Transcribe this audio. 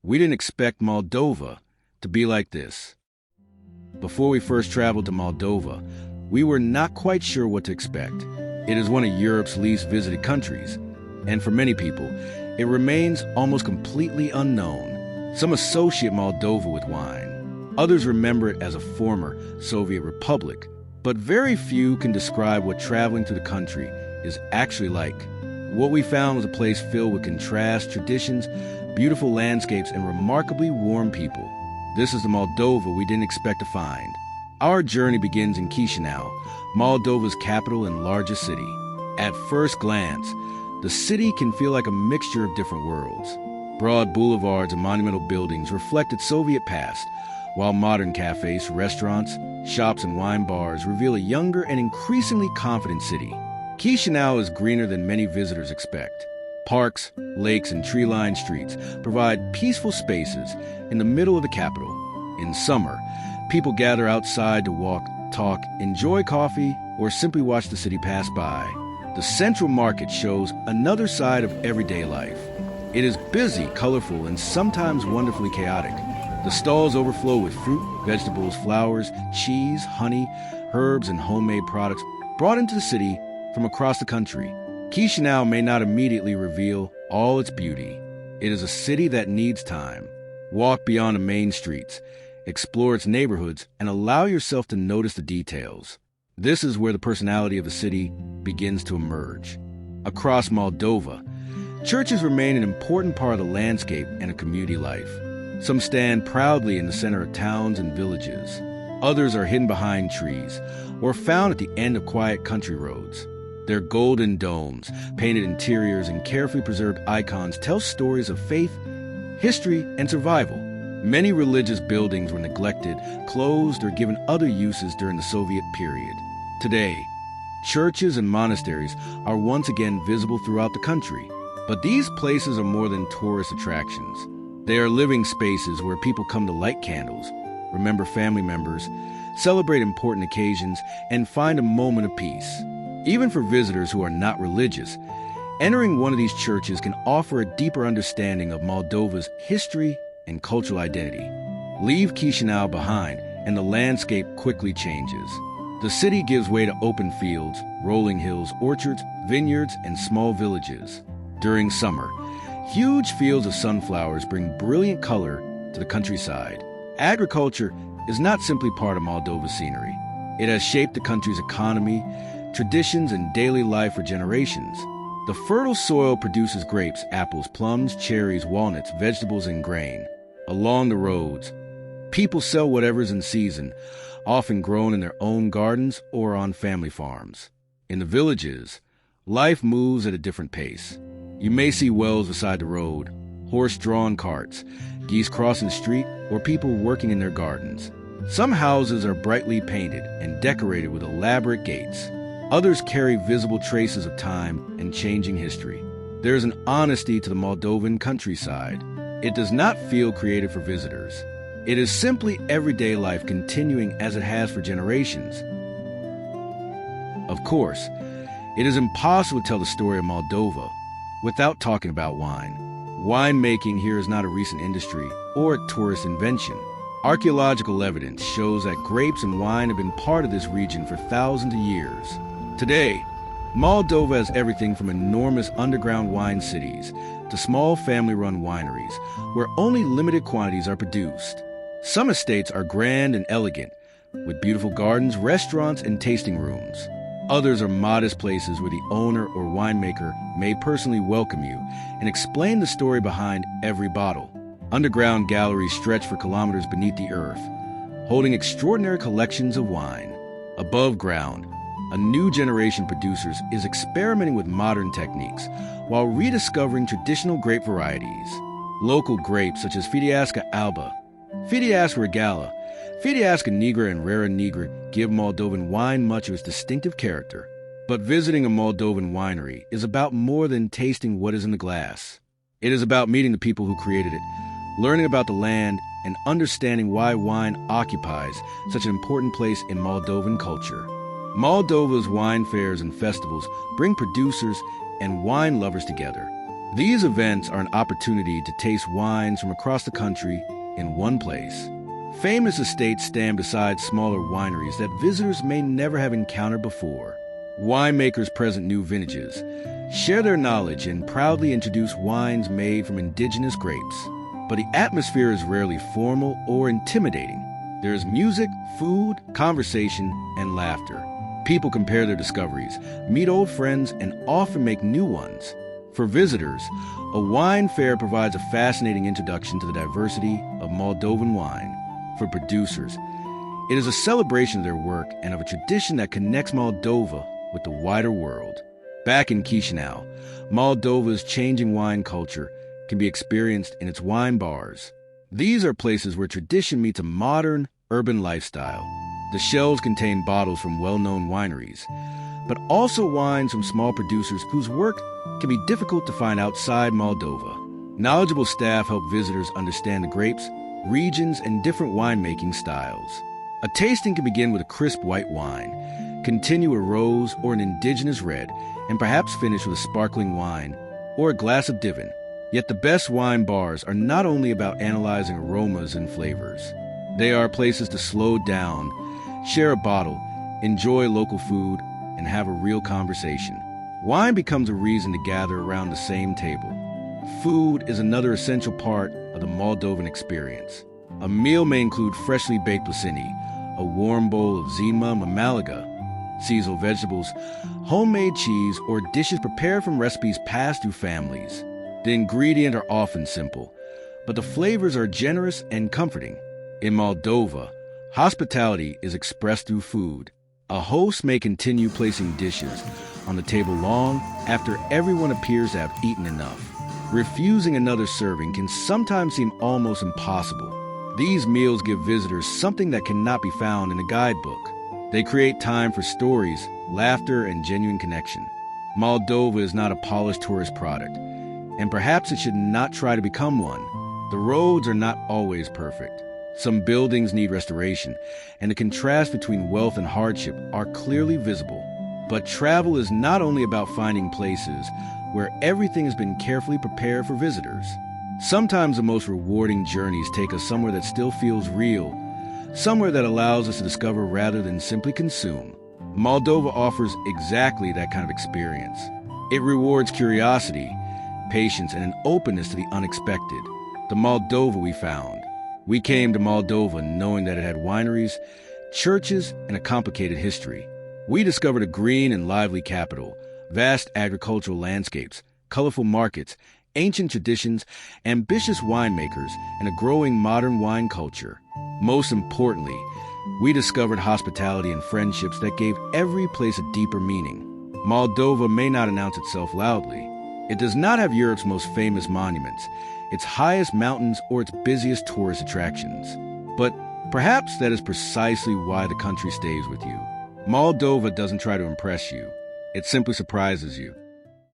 We didn't expect Moldova to be like this. Before we first traveled to Moldova, we were not quite sure what to expect. It is one of Europe's least visited countries, and for many people, it remains almost completely unknown. Some associate Moldova with wine. Others remember it as a former Soviet republic, but very few can describe what traveling to the country is actually like. What we found was a place filled with contrasts, traditions, beautiful landscapes, and remarkably warm people. This is the Moldova we didn't expect to find. Our journey begins in Chisinau, Moldova's capital and largest city. At first glance, the city can feel like a mixture of different worlds. Broad boulevards and monumental buildings reflect its Soviet past, while modern cafes, restaurants, shops, and wine bars reveal a younger and increasingly confident city. Chisinau is greener than many visitors expect. Parks, lakes, and tree-lined streets provide peaceful spaces in the middle of the capital. In summer, people gather outside to walk, talk, enjoy coffee, or simply watch the city pass by. The central market shows another side of everyday life. It is busy, colorful, and sometimes wonderfully chaotic. The stalls overflow with fruit, vegetables, flowers, cheese, honey, herbs, and homemade products brought into the city from across the country. Chisinau may not immediately reveal all its beauty. It is a city that needs time. Walk beyond the main streets, explore its neighborhoods, and allow yourself to notice the details. This is where the personality of the city begins to emerge. Across Moldova, churches remain an important part of the landscape and of community life. Some stand proudly in the center of towns and villages. Others are hidden behind trees or found at the end of quiet country roads. Their golden domes, painted interiors, and carefully preserved icons tell stories of faith, history, and survival. Many religious buildings were neglected, closed, or given other uses during the Soviet period. Today, churches and monasteries are once again visible throughout the country. But these places are more than tourist attractions. They are living spaces where people come to light candles, remember family members, celebrate important occasions, and find a moment of peace. Even for visitors who are not religious, entering one of these churches can offer a deeper understanding of Moldova's history and cultural identity. Leave Chisinau behind, and the landscape quickly changes. The city gives way to open fields, rolling hills, orchards, vineyards, and small villages. During summer, huge fields of sunflowers bring brilliant color to the countryside. Agriculture is not simply part of Moldova's scenery. It has shaped the country's economy, traditions, and daily life for generations. The fertile soil produces grapes, apples, plums, cherries, walnuts, vegetables, and grain. Along the roads, people sell whatever's in season, often grown in their own gardens or on family farms. In the villages, life moves at a different pace. You may see wells beside the road, horse-drawn carts, geese crossing the street, or people working in their gardens. Some houses are brightly painted and decorated with elaborate gates. Others carry visible traces of time and changing history. There is an honesty to the Moldovan countryside. It does not feel created for visitors. It is simply everyday life continuing as it has for generations. Of course, it is impossible to tell the story of Moldova without talking about wine. Winemaking here is not a recent industry or a tourist invention. Archaeological evidence shows that grapes and wine have been part of this region for thousands of years. Today, Moldova has everything from enormous underground wine cities to small family-run wineries where only limited quantities are produced. Some estates are grand and elegant, with beautiful gardens, restaurants, and tasting rooms. Others are modest places where the owner or winemaker may personally welcome you and explain the story behind every bottle. Underground galleries stretch for kilometers beneath the earth, holding extraordinary collections of wine. Above ground, a new generation of producers is experimenting with modern techniques while rediscovering traditional grape varieties. Local grapes such as Fideasca alba, Fideasca regala, Fideasca nigra, and Rara nigra give Moldovan wine much of its distinctive character. But visiting a Moldovan winery is about more than tasting what is in the glass. It is about meeting the people who created it, learning about the land, and understanding why wine occupies such an important place in Moldovan culture. Moldova's wine fairs and festivals bring producers and wine lovers together. These events are an opportunity to taste wines from across the country in one place. Famous estates stand beside smaller wineries that visitors may never have encountered before. Winemakers present new vintages, share their knowledge, and proudly introduce wines made from indigenous grapes. But the atmosphere is rarely formal or intimidating. There is music, food, conversation, and laughter. People compare their discoveries, meet old friends, and often make new ones. For visitors, a wine fair provides a fascinating introduction to the diversity of Moldovan wine. For producers, it is a celebration of their work and of a tradition that connects Moldova with the wider world. Back in Chisinau, Moldova's changing wine culture can be experienced in its wine bars. These are places where tradition meets a modern, urban lifestyle. The shelves contain bottles from well-known wineries, but also wines from small producers whose work can be difficult to find outside Moldova. Knowledgeable staff help visitors understand the grapes, regions, and different winemaking styles. A tasting can begin with a crisp white wine, continue a rose or an indigenous red, and perhaps finish with a sparkling wine or a glass of divin. Yet the best wine bars are not only about analyzing aromas and flavors. They are places to slow down, share a bottle, enjoy local food, and have a real conversation. Wine becomes a reason to gather around the same table. Food is another essential part of the Moldovan experience. A meal may include freshly baked placini, a warm bowl of zima mamalaga, seasonal vegetables, homemade cheese, or dishes prepared from recipes passed through families. The ingredients are often simple, but the flavors are generous and comforting. In Moldova, hospitality is expressed through food. A host may continue placing dishes on the table long after everyone appears to have eaten enough. Refusing another serving can sometimes seem almost impossible. These meals give visitors something that cannot be found in a guidebook. They create time for stories, laughter, and genuine connection. Moldova is not a polished tourist product, and perhaps it should not try to become one. The roads are not always perfect. Some buildings need restoration, and the contrast between wealth and hardship are clearly visible. But travel is not only about finding places where everything has been carefully prepared for visitors. Sometimes the most rewarding journeys take us somewhere that still feels real, somewhere that allows us to discover rather than simply consume. Moldova offers exactly that kind of experience. It rewards curiosity, patience, and an openness to the unexpected. The Moldova we found. We came to Moldova knowing that it had wineries, churches, and a complicated history. We discovered a green and lively capital, vast agricultural landscapes, colorful markets, ancient traditions, ambitious winemakers, and a growing modern wine culture. Most importantly, we discovered hospitality and friendships that gave every place a deeper meaning. Moldova may not announce itself loudly. It does not have Europe's most famous monuments, its highest mountains, or its busiest tourist attractions. But perhaps that is precisely why the country stays with you. Moldova doesn't try to impress you. It simply surprises you.